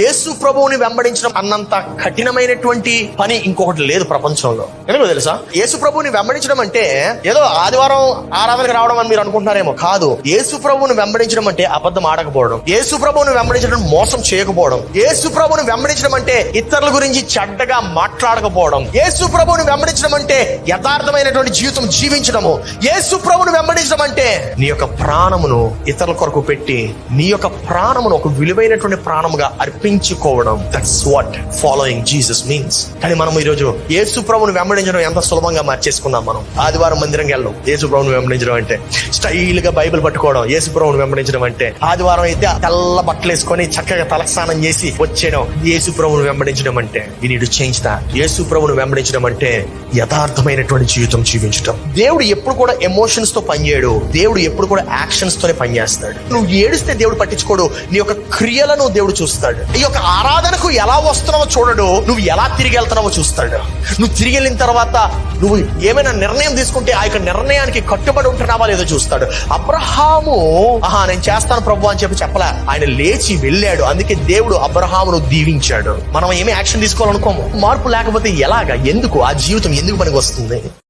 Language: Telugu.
యేసు ప్రభువుని వెంబడించడం అన్నంత కఠినమైనటువంటి పని ఇంకొకటి లేదు ప్రపంచంలో. ఎందుకో తెలుసా? యేసు ప్రభువుని వెంబడించడం అంటే ఏదో ఆదివారం ఆరాధనకు రావడం అని మీరు అనుకుంటున్నారేమో. కాదు. యేసు ప్రభువుని వెంబడించడం అంటే అబద్ధం ఆడకపోవడం, యేసు ప్రభువుని వెంబడించడం మోసం చేయకపోవడం, యేసు ప్రభువుని వెంబడించడం అంటే ఇతరుల గురించి చెడ్డగా మాట్లాడకపోవడం, యేసు ప్రభువుని వెంబడించడం అంటే యథార్థమైనటువంటి జీవితం జీవించడము, యేసు ప్రభువుని వెంబడించడం అంటే నీ యొక్క ప్రాణమును ఇతరుల కొరకు పెట్టి నీ యొక్క ప్రాణమును ఒక విలువైనటువంటి ప్రాణముగా అర్పించుకోవడం. That's what following Jesus means. కానీ మనం ఈరోజు యేసు ప్రభువుని వెంబడించడం ఎంత సులభంగా మార్చేసుకున్నాం. మనం ఆదివారం మందిరంకి వెళ్ళడం యేసు ప్రభువుని వెంబడించడం అంటే, స్టైల్ గా బైబిల్ పట్టుకోవడం యేసు ప్రభువుని వెంబడించడం అంటే, ఆదివారం అయితే తెల్ల బట్టలు వేసుకొని చక్కగా తలస్నానం చేసి వచ్చేయడం యేసు ప్రభువుని వెంబడించడం అంటే. We need to change that. యేసు ప్రభువుని వెంబడించడం అంటే యథార్థమైనటువంటి జీవితం జీవించడం. దేవుడు ఎప్పుడు కూడా ఎమోషన్స్ తో పనిచేయడు. దేవుడు ఎప్పుడు కూడా యాక్షన్స్ తోనే పనిచేస్తాడు. నువ్వు ఏడిస్తే దేవుడు పట్టించుకోడు, నీ యొక్క క్రియలను దేవుడు చూస్తాడు. ఈ యొక్క ఆరాధనకు ఎలా వస్తున్నావో చూడడు, నువ్వు ఎలా తిరిగి వెళ్తున్నావో చూస్తాడు. నువ్వు తిరిగి వెళ్ళిన తర్వాత నువ్వు ఏమైనా నిర్ణయం తీసుకుంటే ఆ యొక్క నిర్ణయానికి కట్టుబడి ఉంటున్నావా లేదో చూస్తాడు. అబ్రహాము నేను చేస్తాను ప్రభు అని చెప్పలా, ఆయన లేచి వెళ్ళాడు. అందుకే దేవుడు అబ్రహామును దీవించాడు. మనం ఏమి యాక్షన్ తీసుకోవాలనుకోము. మార్పు లేకపోతే ఎలాగా? ఎందుకు ఆ జీవితం ఎందుకు పనికి వస్తుంది?